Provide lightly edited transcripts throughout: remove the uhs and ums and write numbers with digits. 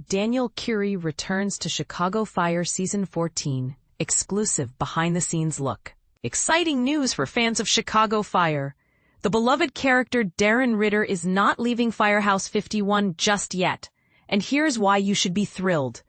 Daniel Kyri returns to Chicago Fire Season 14, exclusive behind-the-scenes look. Exciting news for fans of Chicago Fire. The beloved character Darren Ritter is not leaving Firehouse 51 just yet, and here's why you should be thrilled.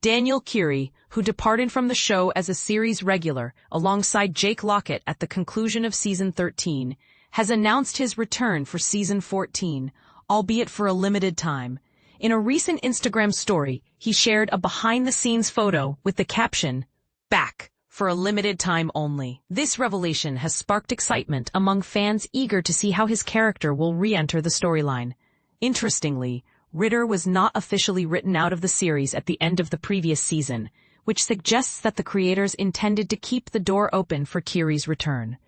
Daniel Kyri, who departed from the show as a series regular alongside Jake Lockett at the conclusion of Season 13, has announced his return for Season 14, albeit for a limited time. In a recent Instagram story, he shared a behind-the-scenes photo with the caption, "Back for a limited time only." This revelation has sparked excitement among fans eager to see how his character will re-enter the storyline. Interestingly, Ritter was not officially written out of the series at the end of the previous season, which suggests that the creators intended to keep the door open for Kyri's return.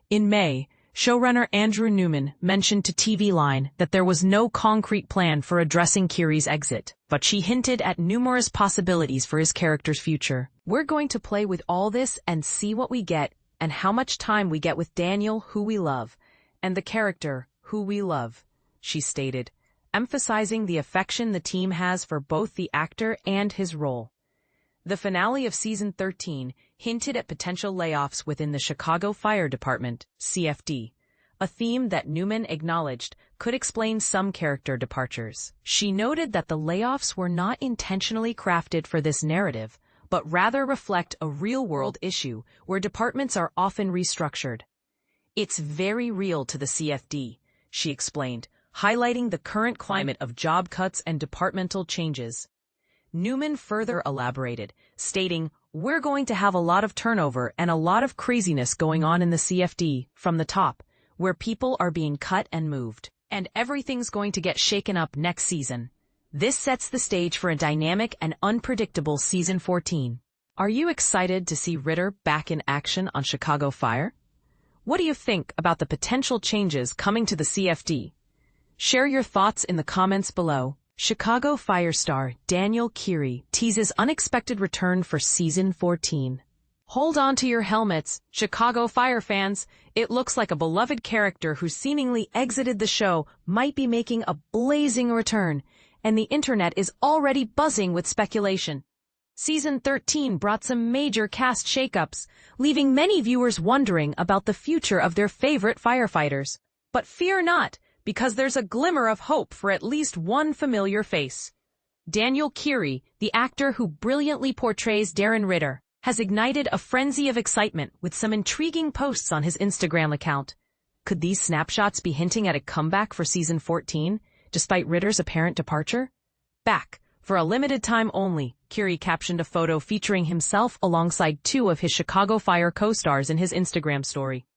In May, showrunner Andrew Newman mentioned to TV Line that there was no concrete plan for addressing Kyri's exit, but she hinted at numerous possibilities for his character's future. "We're going to play with all this and see what we get and how much time we get with Daniel, who we love, and the character, who we love," she stated, emphasizing the affection the team has for both the actor and his role. The finale of Season 13 hinted at potential layoffs within the Chicago Fire Department, CFD, a theme that Newman acknowledged could explain some character departures. She noted that the layoffs were not intentionally crafted for this narrative, but rather reflect a real-world issue where departments are often restructured. "It's very real to the CFD," she explained, highlighting the current climate of job cuts and departmental changes. Newman further elaborated, stating, "We're going to have a lot of turnover and a lot of craziness going on in the CFD from the top, where people are being cut and moved, and everything's going to get shaken up next season. This sets the stage for a dynamic and unpredictable Season 14. Are you excited to see Ritter back in action on Chicago Fire? What do you think about the potential changes coming to the CFD? Share your thoughts in the comments below. Chicago Fire star Daniel Kyri teases unexpected return for Season 14. Hold on to your helmets, Chicago Fire fans. It looks like a beloved character who seemingly exited the show might be making a blazing return, and the internet is already buzzing with speculation. Season 13 brought some major cast shakeups, leaving many viewers wondering about the future of their favorite firefighters. But fear not, because there's a glimmer of hope for at least one familiar face. Daniel Kyri, the actor who brilliantly portrays Darren Ritter, has ignited a frenzy of excitement with some intriguing posts on his Instagram account. Could these snapshots be hinting at a comeback for Season 14, despite Ritter's apparent departure? "Back for a limited time only," Kyri captioned a photo featuring himself alongside two of his Chicago Fire co-stars in his Instagram story.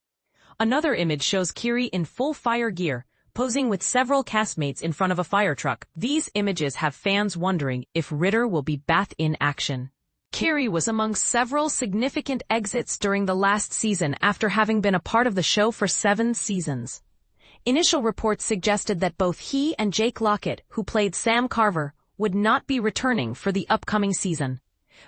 Another image shows Kyri in full fire gear, posing with several castmates in front of a fire truck. These images have fans wondering if Ritter will be back in action. Kyri was among several significant exits during the last season after having been a part of the show for 7 seasons. Initial reports suggested that both he and Jake Lockett, who played Sam Carver, would not be returning for the upcoming season.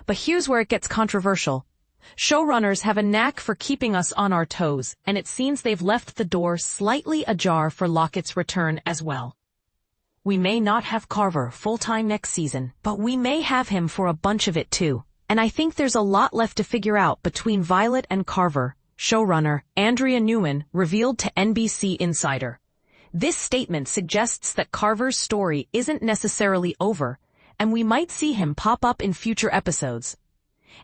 But here's where it gets controversial. Showrunners have a knack for keeping us on our toes, and it seems they've left the door slightly ajar for Lockett's return as well. "We may not have Carver full-time next season, but we may have him for a bunch of it too. And I think there's a lot left to figure out between Violet and Carver," showrunner Andrea Newman revealed to NBC Insider. This statement suggests that Carver's story isn't necessarily over, and we might see him pop up in future episodes.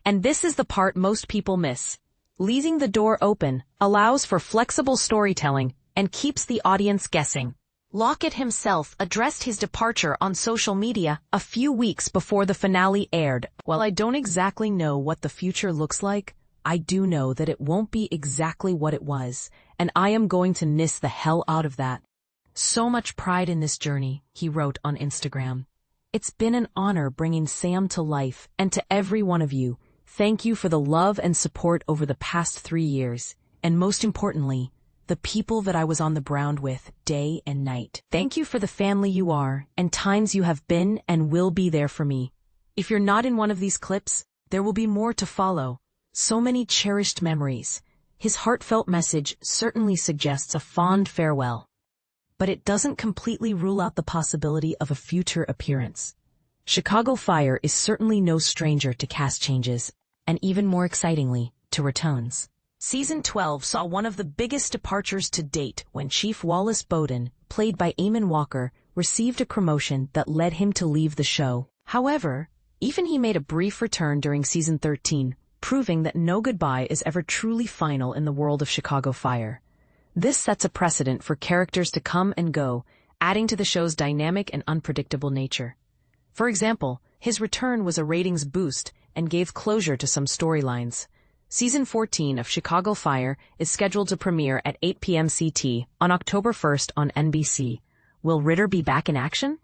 And this is the part most people miss. Leaving the door open allows for flexible storytelling and keeps the audience guessing. Lockett himself addressed his departure on social media a few weeks before the finale aired. "While I don't exactly know what the future looks like, I do know that it won't be exactly what it was, and I am going to miss the hell out of that. So much pride in this journey," he wrote on Instagram. "It's been an honor bringing Sam to life, and to every one of you, thank you for the love and support over the past 3 years, and most importantly, the people that I was on the ground with day and night. Thank you for the family you are, and times you have been and will be there for me. If you're not in one of these clips, there will be more to follow. So many cherished memories." His heartfelt message certainly suggests a fond farewell, but it doesn't completely rule out the possibility of a future appearance. Chicago Fire is certainly no stranger to cast changes, and even more excitingly, to returns. Season 12 saw one of the biggest departures to date when Chief Wallace Bowden, played by Eamon Walker, received a promotion that led him to leave the show. However, even he made a brief return during Season 13, proving that no goodbye is ever truly final in the world of Chicago Fire. This sets a precedent for characters to come and go, adding to the show's dynamic and unpredictable nature. For example, his return was a ratings boost and gave closure to some storylines. Season 14 of Chicago Fire is scheduled to premiere at 8 p.m. CT on October 1st on NBC. Will Ritter be back in action?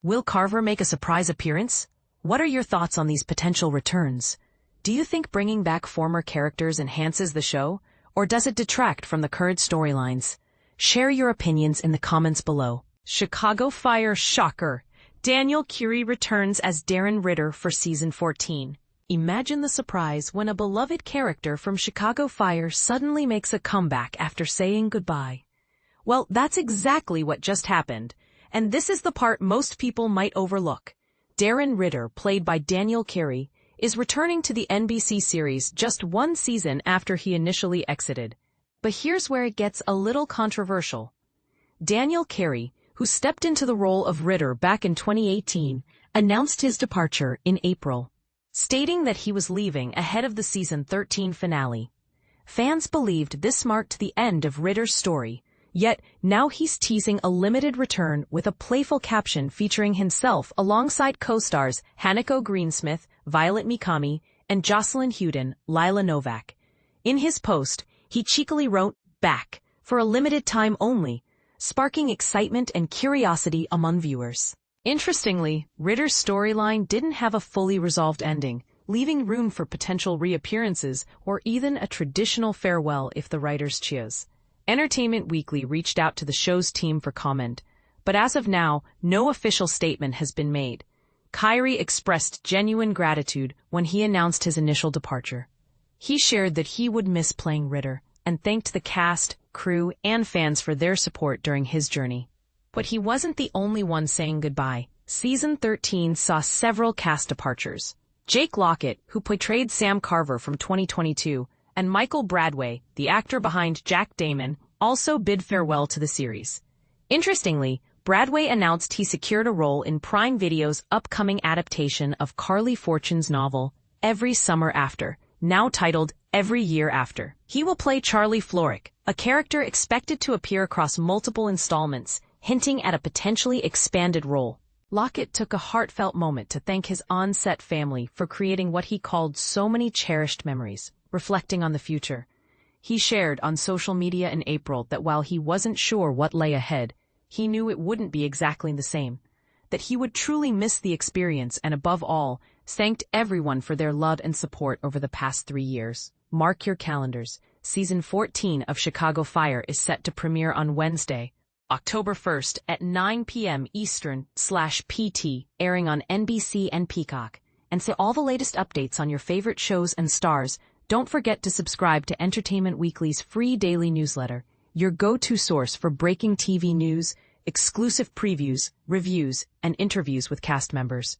Will Carver make a surprise appearance? What are your thoughts on these potential returns? Do you think bringing back former characters enhances the show, or does it detract from the current storylines? Share your opinions in the comments below. Chicago Fire shocker! Daniel Kyri returns as Darren Ritter for Season 14. Imagine the surprise when a beloved character from Chicago Fire suddenly makes a comeback after saying goodbye. Well, that's exactly what just happened, and this is the part most people might overlook. Darren Ritter, played by Daniel Kyri, is returning to the NBC series just one season after he initially exited. But here's where it gets a little controversial. Daniel Kyri, who stepped into the role of Ritter back in 2018, announced his departure in April, stating that he was leaving ahead of the Season 13 finale. Fans believed this marked the end of Ritter's story, yet now he's teasing a limited return with a playful caption featuring himself alongside co-stars Hanako Greensmith, Violet Mikami, and Jocelyn Hewden, Lila Novak. In his post, he cheekily wrote, "Back, for a limited time only," sparking excitement and curiosity among viewers. Interestingly, Ritter's storyline didn't have a fully resolved ending, leaving room for potential reappearances or even a traditional farewell if the writers choose. Entertainment Weekly reached out to the show's team for comment, but as of now, no official statement has been made. Kyri expressed genuine gratitude when he announced his initial departure. He shared that he would miss playing Ritter and thanked the cast, crew, and fans for their support during his journey. But he wasn't the only one saying goodbye. Season 13 saw several cast departures. Jake Lockett, who portrayed Sam Carver from 2022, and Michael Bradway, the actor behind Jack Damon, also bid farewell to the series. Interestingly, Bradway announced he secured a role in Prime Video's upcoming adaptation of Carly Fortune's novel, Every Summer After, now titled Every Year After. He will play Charlie Florrick, a character expected to appear across multiple installments, hinting at a potentially expanded role. Lockett took a heartfelt moment to thank his on-set family for creating what he called so many cherished memories, reflecting on the future. He shared on social media in April that while he wasn't sure what lay ahead, he knew it wouldn't be exactly the same, that he would truly miss the experience and above all, thanked everyone for their love and support over the past 3 years. Mark your calendars. Season 14 of Chicago Fire is set to premiere on Wednesday, October 1st at 9 p.m. Eastern/PT, airing on NBC and Peacock. And for all the latest updates on your favorite shows and stars, don't forget to subscribe to Entertainment Weekly's free daily newsletter, your go-to source for breaking TV news, exclusive previews, reviews, and interviews with cast members.